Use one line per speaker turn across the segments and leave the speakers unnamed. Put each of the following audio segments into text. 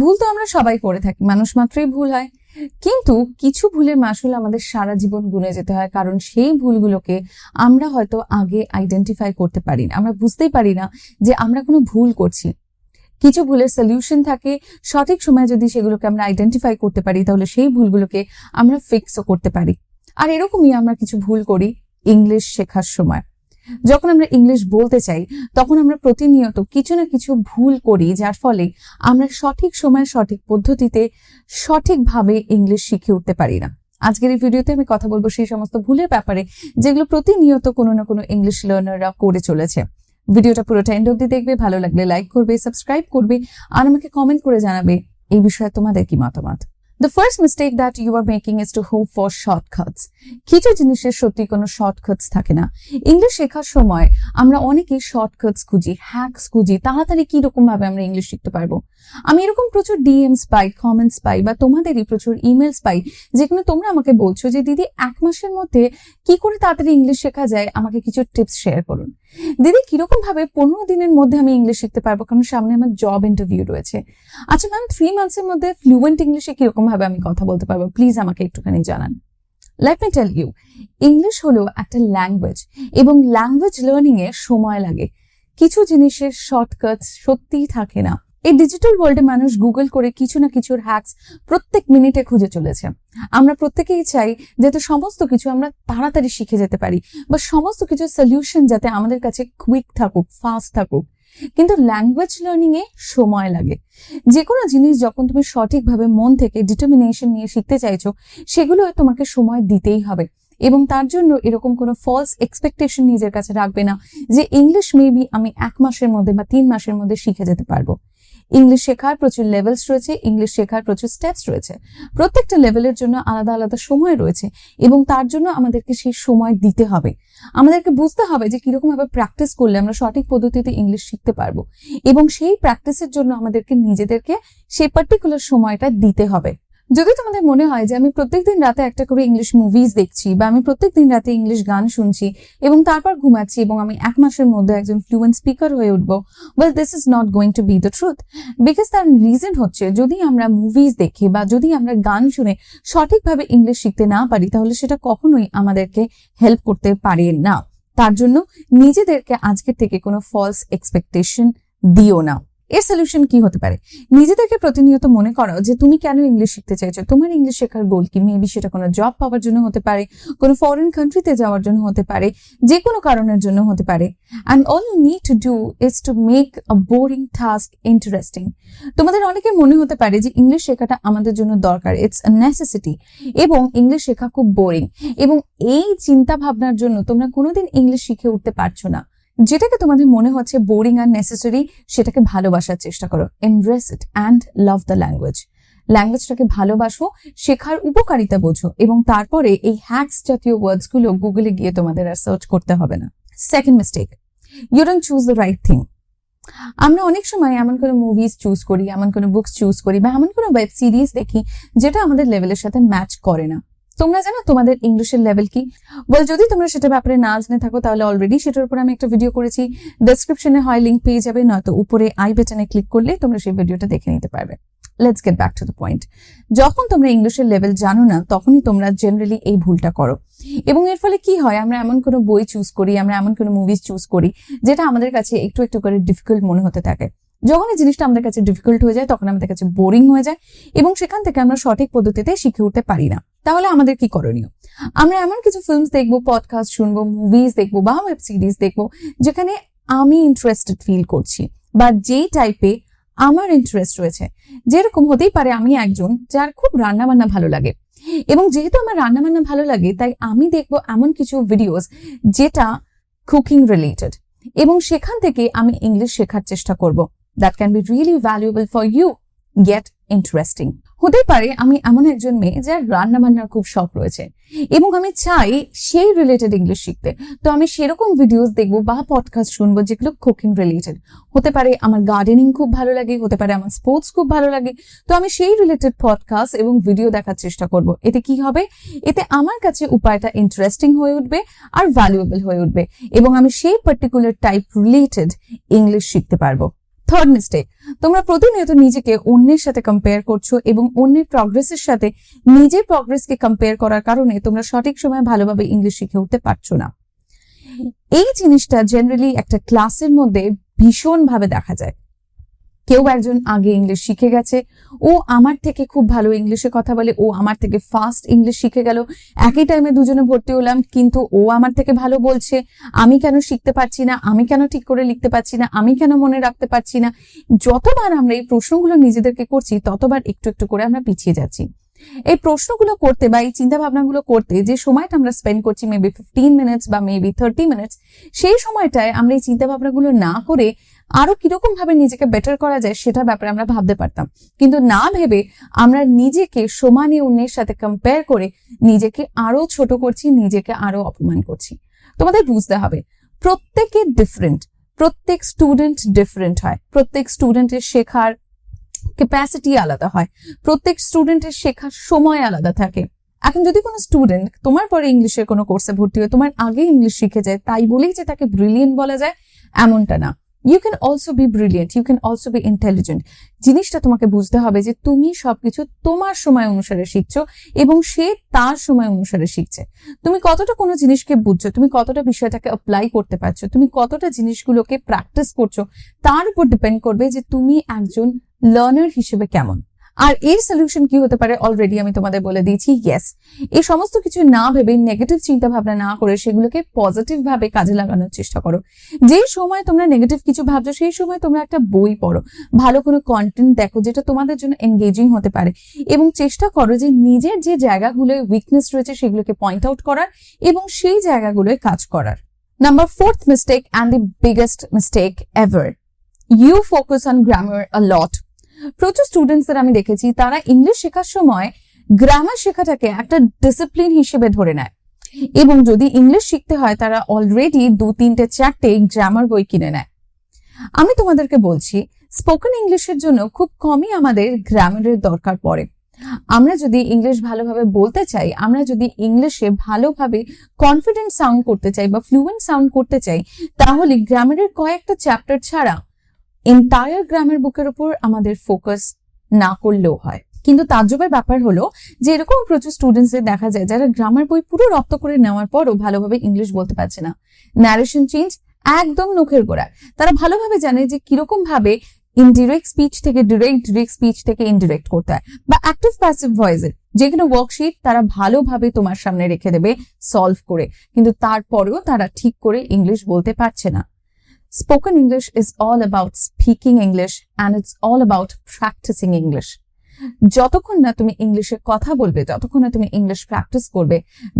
ভুল তো আমরা সবাই করে থাকি, মানুষ মাত্রই ভুল হয়। কিন্তু কিছু ভুলের মাসুল আমাদের সারা জীবন গুনে যেতে হয়, কারণ সেই ভুলগুলোকে আমরা হয়তো আগে আইডেন্টিফাই করতে পারি না, আমরা বুঝতেই পারি না যে আমরা কোনো ভুল করছি। কিছু ভুলের সলিউশন থাকে, সঠিক সময় যদি সেগুলোকে আমরা আইডেন্টিফাই করতে পারি তাহলে সেই ভুলগুলোকে আমরা ফিক্সও করতে পারি। আর এরকমই আমরা কিছু ভুল করি ইংলিশ শেখার সময়। যখন আমরা ইংলিশ বলতে চাই তখন আমরা প্রতিনিয়ত কিছু না কিছু ভুল করি, যার ফলে আমরা সঠিক সময় সঠিক পদ্ধতিতে সঠিকভাবে ইংলিশ শিখে উঠতে পারি না। আজকের এই ভিডিওতে আমি কথা বলবো সেই সমস্ত ভুলের ব্যাপারে যেগুলো প্রতিনিয়ত কোনো না কোনো ইংলিশ লার্নাররা করে চলেছে। ভিডিওটা পুরোটা এন্ড অবধি দেখবে, ভালো লাগলে লাইক করবে, সাবস্ক্রাইব করবে আর আমাকে কমেন্ট করে জানাবে এই বিষয়ে তোমাদের কি মতামত। The first mistake that you are making is to hope for shortcuts. কিছু জিনিসের সত্যি কোনো শর্টকাটস থাকে না। ইংলিশ শেখার সময় আমরা অনেকেই শর্টকাটস খুঁজি, হ্যাকস খুঁজি, তাড়াতাড়ি কিরকম ভাবে আমরা ইংলিশ শিখতে পারবো। আমি এরকম প্রচুর ডিএমস পাই, কমেন্টস পাই বা তোমাদেরই প্রচুর ইমেলস পাই যেখানে তোমরা আমাকে বলছো যে দিদি 1 মাসের মধ্যে কি করে তাড়াতাড়ি ইংলিশ শেখা যায়, আমাকে কিছু টিপস শেয়ার করুন। দিদি কিরকম ভাবে 15 দিনের মধ্যে আমি ইংলিশ শিখতে পারবো, কারণ সামনে আমার জব ইন্টারভিউ রয়েছে। আচ্ছা ম্যাম 3 মান্থসের মধ্যে ফ্লুয়েন্ট ইংলিশে কিরকম ভাবে আমি কথা বলতে পারবো, প্লিজ আমাকে একটুখানি জানান। Let me tell you, English হলো একটা ল্যাঙ্গুয়েজ এবং ল্যাঙ্গুয়েজ লার্নিং এ সময় লাগে। কিছু জিনিসের শর্টকাট সত্যিই থাকে না। এই ডিজিটাল ওয়ার্ল্ডে মানুষ গুগল করে কিছু না কিছুর হ্যাকস প্রত্যেক মিনিটে খুঁজে চলেছে। আমরা প্রত্যেকেই চাই যাতে সমস্ত কিছু আমরা তাড়াতাড়ি শিখে যেতে পারি বা সমস্ত কিছু সলিউশন যাতে আমাদের কাছে কুইক থাকুক, ফাস্ট থাকুক। কিন্তু ল্যাঙ্গুয়েজ লার্নিং এ সময় লাগে। যে কোনো জিনিস যখন তুমি সঠিকভাবে মন থেকে ডিটারমিনেশন নিয়ে শিখতে চাইছো, সেগুলো তোমাকে সময় দিতেই হবে। এবং তার জন্য এরকম কোনো ফলস এক্সপেকটেশন নিজের কাছে রাখবে না যে ইংলিশ মেবি আমি 1 মাসের মধ্যে বা 3 মাসের মধ্যে শিখে যেতে পারবো। ইংলিশ শেখার প্রচুর লেভেলস রয়েছে, ইংলিশ শেখার প্রচুর স্টেপস রয়েছে। প্রত্যেকটা লেভেলের জন্য আলাদা আলাদা সময় রয়েছে এবং তার জন্য আমাদেরকে সেই সময় দিতে হবে। আমাদেরকে বুঝতে হবে যে কিরকম ভাবে প্র্যাকটিস করলে আমরা সঠিক পদ্ধতিতে ইংলিশ শিখতে পারবো এবং সেই প্র্যাকটিসের জন্য আমাদেরকে নিজেদেরকে সেই পার্টিকুলার সময়টা দিতে হবে। যদি তোমাদের মনে হয় যে আমি প্রত্যেকদিন রাতে একটা করে ইংলিশ মুভিজ দেখছি বা আমি প্রত্যেকদিন রাতে ইংলিশ গান শুনছি এবং তারপর ঘুমাচ্ছি এবং আমি 1 মাসের মধ্যে একজন ফ্লুয়েন্ট স্পিকার হয়ে উঠবো, well this is not going to B the truth. Because তার রিজন হচ্ছে যদি আমরা মুভিজ দেখি বা যদি আমরা গান শুনে সঠিকভাবে ইংলিশ শিখতে না পারি তাহলে সেটা কখনোই আমাদেরকে হেল্প করতে পারে না। তার জন্য নিজেদেরকে আজকের থেকে কোনো ফলস এক্সপেকটেশন দিও না। এর সলিউশন কি হতে পারে? নিজেদেরকে প্রতিনিয়ত মনে করো যে তুমি কেন ইংলিশ শিখতে চাইছো, তোমার ইংলিশ শেখার গোল কি। মেবি সেটা কোনো জব পাওয়ার জন্য হতে পারে, কোনো ফরেন কান্ট্রিতে যাওয়ার জন্য হতে পারে, যে কোনো কারণের জন্য হতে পারে। And all you need to do is to make a boring task interesting. তোমাদের অনেকের মনে হতে পারে যে ইংলিশ শেখাটা আমাদের জন্য দরকার, ইটস আ নেসেসিটি, এবং ইংলিশ শেখা খুব বোরিং। এবং এই চিন্তা ভাবনার জন্য তোমরা কোনোদিন ইংলিশ শিখে উঠতে পারছো না। যেটাকে তোমাদের মনে হচ্ছে বোরিং আর নেসেসারি, সেটাকে ভালোবাসার চেষ্টা করো। Embrace it and love the language. ল্যাঙ্গুয়েজটাকে ভালোবাসো, শেখার উপকারিতা বোঝো এবং তারপরে এই হ্যাকস জাতীয় ওয়ার্ডস গুলো গুগলে গিয়ে তোমাদের আর সার্চ করতে হবে না। Second mistake, you don't choose the right thing. আমরা অনেক সময় এমন কোনো মুভিজ চুজ করি, এমন কোনো বুকস চুজ করি বা এমন কোনো ওয়েব সিরিজ দেখি যেটা আমাদের লেভেলের সাথে ম্যাচ করে না। তোমরা জানো তোমাদের ইংলিশের লেভেল কি? যদি তোমরা সেটা ব্যাপারে না জেনে থাকো তাহলে অলরেডি সেটার উপর আমি একটা ভিডিও করেছি, ডেসক্রিপশনে হয় লিঙ্ক পেয়ে যাবে, নয়তো উপরে আই বাটনে ক্লিক করলে তোমরা সেই ভিডিওটা দেখে নিতে পারবে। Let's get back to the point. যখন তোমরা ইংলিশের লেভেল জানো না তখনই তোমরা জেনারেলি এই ভুলটা করো এবং এর ফলে কি হয়, আমরা এমন কোনো বই চুজ করি, আমরা এমন কোনো মুভিজ চুজ করি যেটা আমাদের কাছে একটু একটু করে ডিফিকাল্ট মনে হতে থাকে। যখন এই জিনিসটা আমাদের কাছে ডিফিকাল্ট হয়ে যায় তখন আমাদের কাছে বোরিং হয়ে যায় এবং সেখান থেকে আমরা সঠিক পদ্ধতিতে শিখে উঠতে পারি না। তাহলে আমাদের কি করণীয়? আমরা এমন কিছু ফিল্মস দেখবো, পডকাস্ট শুনবো, মুভিজ দেখবো বা ওয়েব সিরিজ দেখবো যেখানে আমি ইন্টারেস্টেড ফিল করছি বা যেই টাইপে আমার ইন্টারেস্ট রয়েছে। যেরকম হতেই পারে আমি একজন যার খুব রান্না বান্না ভালো লাগে এবং যেহেতু আমার রান্না বান্না ভালো লাগে তাই আমি দেখবো এমন কিছু ভিডিওস যেটা কুকিং রিলেটেড এবং সেখান থেকে আমি ইংলিশ শেখার চেষ্টা করব। That can be really valuable for you, get interesting. হতে পারে আমি এমন একজন মেয়ে যার রান্না বান্নার খুব শখ রয়েছে এবং আমি চাই সেই রিলেটেড ইংলিশ শিখতে, তো আমি সেরকম ভিডিওস দেখবো বা পডকাস্ট শুনবো যেগুলো কুকিং রিলেটেড। হতে পারে আমার গার্ডেনিং খুব ভালো লাগে, হতে পারে আমার স্পোর্টস খুব ভালো লাগে, তো আমি সেই রিলেটেড পডকাস্ট এবং ভিডিও দেখার চেষ্টা করব। এতে কি হবে? এতে আমার কাছে উপায়টা ইন্টারেস্টিং হয়ে উঠবে আর ভ্যালুয়েবল হয়ে উঠবে এবং আমি সেই পার্টিকুলার টাইপ রিলেটেড ইংলিশ শিখতে পারবো। থার্ড মিস্টেক, তোমরা প্রতিনিয়ত নিজেকে অন্যের সাথে কম্পেয়ার করছো এবং অন্যের প্রগ্রেসের সাথে নিজের প্রগ্রেসকে কম্পেয়ার করার কারণে তোমরা সঠিক সময়ে ভালোভাবে ইংলিশ শিখে উঠতে পারছো না। এই জিনিসটা জেনারেলি একটা ক্লাসের মধ্যে ভীষণ ভাবে দেখা যায়। কেউ একজন আগে ইংলিশ শিখে গেছে, ও আমার থেকে খুব ভালো ইংলিশে কথা বলে, ও আমার থেকে ফাস্ট ইংলিশ শিখে গেল, একই টাইমে দুজনে ভর্তি হলাম, কিন্তু ও আমার থেকে ভালো বলছে, আমি কেন শিখতে পারছি না, আমি কেন ঠিক করে লিখতে পারছি না, আমি কেন মনে রাখতে পারছি না। যতবার আমরা এই প্রশ্নগুলো নিজেদেরকে করছি ততবার একটু একটু করে আমরা পিছিয়ে যাচ্ছি। এই প্রশ্নগুলো করতে বা এই চিন্তা ভাবনাগুলো করতে যে সময়টা আমরা স্পেন্ড করছি, মেবি 15 মিনিটস বা মেবি 30 মিনিটস, সেই সময়টায় আমরা এই চিন্তা ভাবনাগুলো না করে আরো কিরকম ভাবে নিজেকে বেটার করা যায় সেটা ব্যাপারে আমরা ভাবতে পারতাম, কিন্তু না ভেবে আমরা নিজেকে সমানে অন্যের সাথে কম্পেয়ার করে নিজেকে আরো ছোট করছি, নিজেকে আরো অপমান করছি। তোমাদের বুঝতে হবে প্রত্যেকে ডিফারেন্ট, প্রত্যেক স্টুডেন্ট ডিফারেন্ট হয়, প্রত্যেক স্টুডেন্টের শেখার ক্যাপাসিটি আলাদা হয়, প্রত্যেক স্টুডেন্টের শেখার সময় আলাদা থাকে। এখন যদি কোনো স্টুডেন্ট তোমার পরে ইংলিশের কোনো কোর্সে ভর্তি হয়, তোমার আগে ইংলিশ শিখে যায়, তাই বলেই যে তাকে ব্রিলিয়েন্ট বলা যায় এমনটা না। You can also be brilliant, you can also be intelligent. জিনিসটা তোমাকে বুঝতে হবে যে তুমি সবকিছু তোমার সময় অনুসারে শিখছো এবং সে তার সময় অনুসারে শিখছে। তুমি কতটা কোনো জিনিসকে বুঝছো, তুমি কতটা বিষয়টাকে অ্যাপ্লাই করতে পারছো, তুমি কতটা জিনিসগুলোকে প্র্যাকটিস করছো, তার উপর ডিপেন্ড করবে যে তুমি একজন লার্নার হিসেবে কেমন। আর এর সলিউশন কি হতে পারে অলরেডি আমি তোমাদের বলে দিয়েছি। ইয়েস, এই সমস্ত কিছু না ভেবে, নেগেটিভ চিন্তা ভাবনা না করে সেগুলোকে পজিটিভ ভাবে কাজে লাগানোর চেষ্টা করো। যেই সময় তোমরা নেগেটিভ কিছু ভাবছো সেই সময় তোমরা একটা বই পড়ো, ভালো কোনো কন্টেন্ট দেখো যেটা তোমাদের জন্য এনগেজিং হতে পারে, এবং চেষ্টা করো যে নিজের যে জায়গাগুলোয় উইকনেস রয়েছে সেগুলোকে পয়েন্ট আউট করার এবং সেই জায়গাগুলোয় কাজ করার। Number 4th mistake and the biggest mistake ever, you focus on grammar a lot. প্রচুর স্টুডেন্টসদের আমি দেখেছি তারা ইংলিশ শেখার সময় গ্রামার শেখাটাকে একটা ডিসিপ্লিন হিসেবে ধরে নেয়, এবং যদি ইংলিশ শিখতে হয় তারা অলরেডি 2-3-4টে গ্রামার বই কিনে নেয়। আমি তোমাদেরকে বলছি স্পোকেন ইংলিশের জন্য খুব কমই আমাদের গ্রামারের দরকার পড়ে। আমরা যদি ইংলিশ ভালোভাবে বলতে চাই, আমরা যদি ইংলিশে ভালোভাবে কনফিডেন্ট সাউন্ড করতে চাই বা ফ্লুয়েন্ট সাউন্ড করতে চাই, তাহলে গ্রামারের কয়েকটা চ্যাপ্টার ছাড়া এন্টায়ার গ্রামার বুকের উপর আমাদের ফোকাস না করলেও হয়। কিন্তু তাজ্জবের ব্যাপার হলো যে এরকম প্রচুর স্টুডেন্টসদের দেখা যায় যারা গ্রামার বই পুরো রপ্ত করে নেওয়ার পরও ভালোভাবে ইংলিশ বলতে পারছে না। ন্যারেশন চেঞ্জ একদম নখের গোড়ায়। তারা ভালোভাবে জানে যে কিরকম ভাবে ইনডিরেক্ট স্পিচ থেকে ডিরেক্ট, ডিরেক্ট স্পিচ থেকে ইনডিরেক্ট করতে হয়, বা অ্যাক্টিভ প্যাসিভ ভয়েসের যে কোনো ওয়ার্কশিট তারা ভালোভাবে তোমার সামনে রেখে দেবে সলভ করে, কিন্তু তারপরেও তারা ঠিক করে ইংলিশ বলতে পারছে না। Spoken English is all about speaking English and it's all about practicing English. যতক্ষণ না তুমি ইংলিশে কথা বলবে, যতক্ষণ না তুমি ইংলিশ প্র্যাকটিস করবে,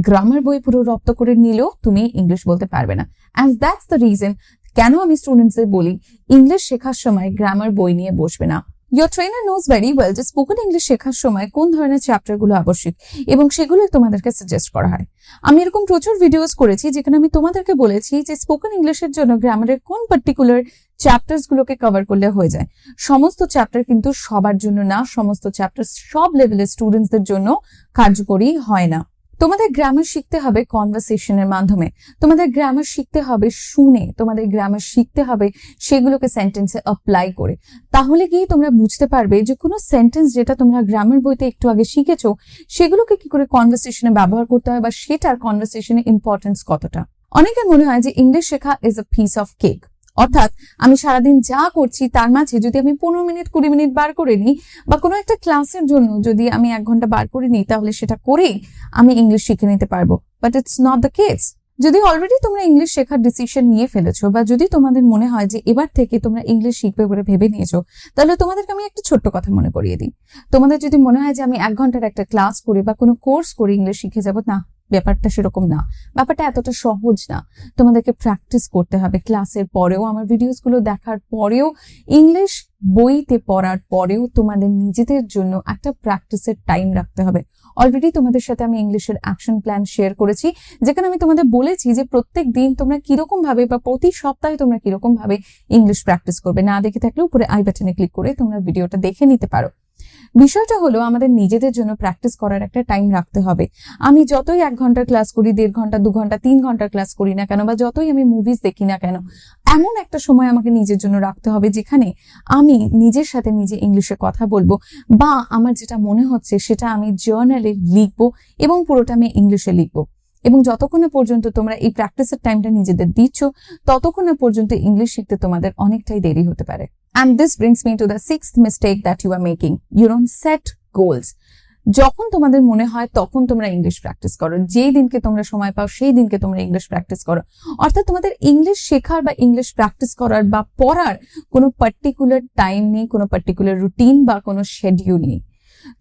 গ্রামার বই পুরো রপ্ত করে নিলেও তুমি ইংলিশ বলতে পারবে না। And that's the reason কেন আমি স্টুডেন্টসদের বলি ইংলিশ শেখার সময় গ্রামার বই নিয়ে বসবে না। Your trainer knows very well যে স্পোকেন ইংলিশ শেখার সময় কোন ধরনের চ্যাপ্টারগুলো আবশ্যিক এবং সেগুলোই তোমাদেরকে সাজেস্ট করা হয়। আমি এরকম প্রচুর ভিডিওস করেছি যেখানে আমি তোমাদেরকে বলেছি যে স্পোকেন ইংলিশের জন্য গ্রামারের কোন পার্টিকুলার চ্যাপ্টার্স গুলোকে কভার করলে হয়ে যায়। সমস্ত চ্যাপ্টার কিন্তু সবার জন্য না, সমস্ত চ্যাপ্টার সব লেভেলের স্টুডেন্টসদের জন্য কার্যকরী হয় না। তোমাদের গ্রামার শিখতে হবে কনভারসেশনের মাধ্যমে, তোমাদের গ্রামার শিখতে হবে শুনে, তোমাদের গ্রামার শিখতে হবে সেগুলোকে সেন্টেন্সে অ্যাপ্লাই করে। তাহলে কি তোমরা বুঝতে পারবে যে কোনো সেন্টেন্স যেটা তোমরা গ্রামার বইতে একটু আগে শিখেছো সেগুলোকে কি করে কনভারসেশনে ব্যবহার করতে হয় বা সেটার কনভারসেশনে ইম্পর্টেন্স কতটা। অনেকের মনে হয় যে ইংলিশ শেখা is a piece of cake, অর্থাৎ আমি সারাদিন যা করছি তার মাঝে যদি আমি 15 মিনিট 20 মিনিট বার করে নিই বা কোনো একটা ক্লাসের জন্য যদি আমি 1 ঘন্টা বার করে নিই তাহলে সেটা করেই আমি ইংলিশ শিখে নিতে পারবো। But it's not the case. যদি অলরেডি তোমরা ইংলিশ শেখার ডিসিশন নিয়ে ফেলেছো বা যদি তোমাদের মনে হয় যে এবার থেকে তোমরা ইংলিশ শিখবে বলে ভেবে নিয়েছো, তাহলে তোমাদেরকে আমি একটা ছোট্ট কথা মনে করিয়ে দিই। তোমাদের যদি মনে হয় যে আমি 1 ঘন্টার একটা ক্লাস করে বা কোনো কোর্স করে ইংলিশ শিখে যাবো, না, ব্যাপারটা সেরকম না। ব্যাপারটা এতটা সহজ না। তোমাদেরকে প্র্যাকটিস করতে হবে ক্লাসের পরেও, আমার ভিডিওস গুলো দেখার পরেও, ইংলিশ বইতে পড়ার পরেও তোমাদের নিজেদের জন্য একটা প্র্যাকটিসের টাইম রাখতে হবে। অলরেডি তোমাদের সাথে আমি ইংলিশের অ্যাকশন প্ল্যান শেয়ার করেছি, যেখানে আমি তোমাদের বলেছি যে প্রত্যেক দিন তোমরা কিরকম ভাবে বা প্রতি সপ্তাহে তোমরা কিরকম ভাবে ইংলিশ প্র্যাকটিস করবে। না দেখে থাকলে উপরে আই বাটনে ক্লিক করে তোমরা ভিডিওটা দেখে নিতে পারো। বিষয়টা হলো আমাদের নিজেদের জন্য প্র্যাকটিস করার একটা টাইম রাখতে হবে। আমি যতই 1 ঘন্টার ক্লাস করি, 1.5 ঘন্টা, 2 ঘন্টা, 3 ঘন্টার ক্লাস করি না কেন, বা যতই আমি মুভিজ দেখি না কেন, এমন একটা সময় আমাকে নিজের জন্য রাখতে হবে যেখানে আমি নিজের সাথে নিজে ইংলিশে কথা বলবো, বা আমার যেটা মনে হচ্ছে সেটা আমি জার্নালে লিখবো এবং পুরোটা আমি ইংলিশে লিখবো। এবং যতক্ষণ না পর্যন্ত তোমরা এই প্র্যাকটিসের টাইমটা নিজেদের দিচ্ছ, ততক্ষণ না পর্যন্ত ইংলিশ শিখতে তোমাদের অনেকটাই দেরি হতে পারে। And this brings me to the sixth mistake that you are making. You don't set goals. যখন তোমাদের মনে হয় তখন তোমরা ইংলিশ প্র্যাকটিস করো, যেই দিনকে তোমরা সময় পাও সেই দিনকে তোমরা ইংলিশ প্র্যাকটিস করো। অর্থাৎ তোমাদের ইংলিশ শেখার বা ইংলিশ প্র্যাকটিস করার বা পড়ার কোনো পার্টিকুলার টাইম নেই, কোনো পার্টিকুলার রুটিন বা কোনো শেডিউল নেই।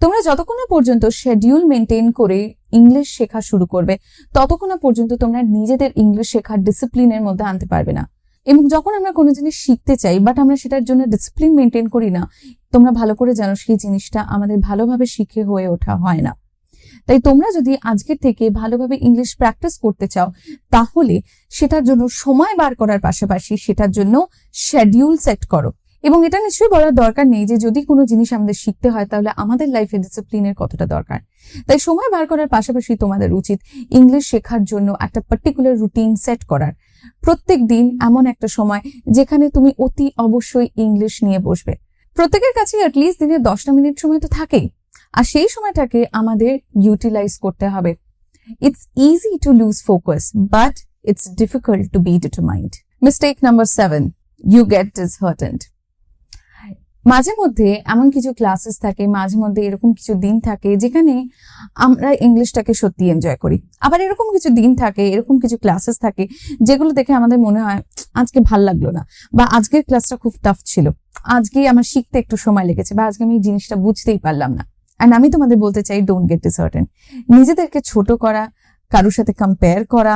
তোমরা যতক্ষণ না পর্যন্ত শেডিউল মেনটেন করে ইংলিশ শেখা শুরু করবে, ততক্ষণ না পর্যন্ত তোমরা নিজেদের ইংলিশ শেখার ডিসিপ্লিনের মধ্যে আনতে পারবে না। এবং যখন আমরা কোনো জিনিস শিখতে চাই বাট আমরা সেটার জন্য ডিসিপ্লিন মেনটেন করি না, তোমরা ভালো করে জানো সেই জিনিসটা আমাদের ভালোভাবে শিখে হয়ে ওঠা হয় না। তাই তোমরা যদি আজকের থেকে ভালোভাবে ইংলিশ প্র্যাকটিস করতে চাও, তাহলে সেটার জন্য সময় বার করার পাশাপাশি সেটার জন্য শেডিউল সেট করো। এবং এটা নিশ্চয়ই বলার দরকার নেই যে যদি কোনো জিনিস আমাদের শিখতে হয় তাহলে আমাদের লাইফে ডিসিপ্লিনের কতটা দরকার। তাই সময় বার করার পাশাপাশি তোমাদের উচিত ইংলিশ শেখার জন্য একটা পার্টিকুলার রুটিন সেট করার। প্রত্যেক দিন এমন একটা সময় যেখানে তুমি অতি অবশ্যই ইংলিশ নিয়ে বসবে। প্রত্যেকের কাছে অ্যাটলিস্ট দিনে 10টা মিনিট সময় তো থাকেই, আর সেই সময়টাকে আমাদের ইউটিলাইজ করতে হবে। It's easy to lose focus, but it's difficult to be determined. Mistake number 7, you get disheartened. মাঝে মধ্যে এমন কিছু ক্লাসেস থাকে, মাঝে মধ্যে এরকম কিছু দিন থাকে যেখানে আমরা ইংলিশটাকে সত্যি এনজয় করি। আবার এরকম কিছু দিন থাকে, এরকম কিছু ক্লাসেস থাকে যেগুলো দেখে আমাদের মনে হয় আজকে ভাল লাগলো না, বা আজকের ক্লাসটা খুব টাফ ছিল, আজকে আমার শিখতে একটু সময় লেগেছে, বা আজকে আমি এই জিনিসটা বুঝতেই পারলাম না। অ্যান্ড আমি তোমাদের বলতে চাই, ডোন্ট গেট ডিসহার্টেন্ড। নিজেদেরকে ছোট করা, কারোর সাথে কম্পেয়ার করা,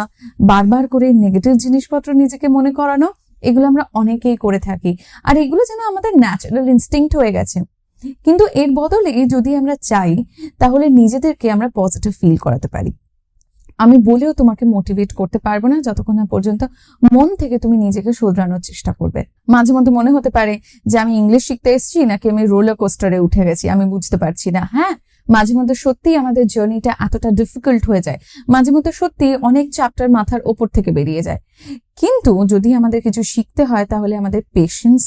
বারবার করে নেগেটিভ জিনিসপত্র নিজেকে মনে করানো, এগুলো আমরা অনেকেই করে থাকি, আর এগুলো যেন আমাদের ন্যাচারাল ইনস্টিংক্ট হয়ে গেছে। কিন্তু এর বদলে যদি আমরা চাই তাহলে নিজেদেরকে আমরা পজিটিভ ফিল করাতে পারি। আমি বলেও তোমাকে মোটিভেট করতে পারবো না যতক্ষণ না পর্যন্ত মন থেকে তুমি নিজেকে শোধরানোর চেষ্টা করবে। মাঝে মধ্যে মনে হতে পারে যে আমি ইংলিশ শিখতে এসেছি নাকি আমি রোলার কোস্টারে উঠে গেছি, আমি বুঝতে পারছি না। হ্যাঁ, মাঝে মধ্যে সত্যি আমাদের জার্নিটা এতটা ডিফিকাল্ট হয়ে যায়, মাঝে মধ্যে সত্যি অনেক চ্যাপ্টার মাথার ওপর থেকে বেরিয়ে যায়। কিন্তু যদি আমাদের কিছু শিখতে হয় তাহলে আমাদের পেশেন্স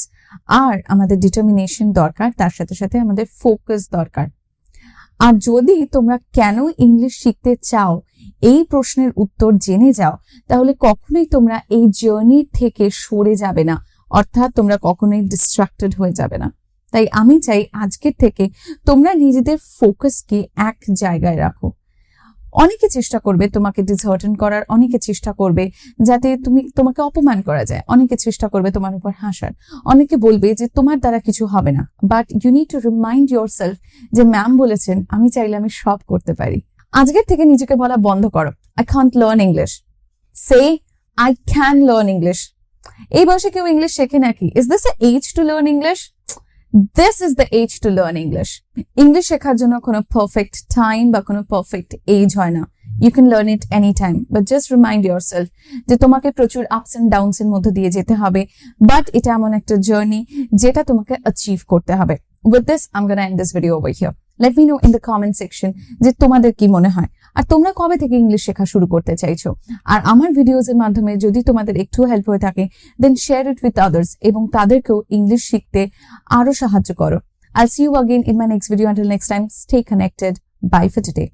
আর আমাদের ডিটারমিনেশন দরকার, তার সাথে সাথে আমাদের ফোকাস দরকার। আর যদি তোমরা কেন ইংলিশ শিখতে চাও এই প্রশ্নের উত্তর জেনে যাও, তাহলে কখনোই তোমরা এই জার্নি থেকে সরে যাবে না, অর্থাৎ তোমরা কখনোই ডিস্ট্রাক্টেড হয়ে যাবে না। তাই আমি চাই আজকের থেকে তোমরা নিজেদের ফোকাসকে এক জায়গায় রাখো। অনেকে চেষ্টা করবে তোমাকে ডিসহার্টেন করার, অনেকে চেষ্টা করবে যাতে তোমাকে অপমান করা যায়, অনেকে চেষ্টা করবে তোমার উপর হাসার, অনেকে বলবে যে তোমার দ্বারা কিছু হবে না। But you need to remind yourself যে ম্যাম বলেছেন আমি চাইলে আমি সব করতে পারি। আজকের থেকে নিজেকে বলা বন্ধ করো, I can't learn English, say I can learn English. এই বয়সে কেউ ইংলিশ শেখে নাকি? Is this a age to learn English? This is the age to learn English. English শেখার জন্য কোনো পারফেক্ট টাইম বা কোনো পারফেক্ট এজ হয় না। You can learn it anytime, but just remind yourself যে তোমাকে প্রচুর আপস এন্ড ডাউনস এর মধ্যে দিয়ে যেতে হবে, বাট এটা এমন একটা জার্নি যেটা তোমাকে অ্যাচিভ করতে হবে। With this, I'm gonna end this video over here. Let me know in the comment section যে তোমাদের কি মনে হয়, আর তোমরা কবে থেকে ইংলিশ শেখা শুরু করতে চাইছো। আর আমার ভিডিওস এর মাধ্যমে যদি তোমাদের একটু হেল্প হয়ে থাকে, then share it with others এবং তাদেরকেও ইংলিশ শিখতে আরো সাহায্য করো। I'll see you again in my next video. Until next time, stay connected. Bye for today.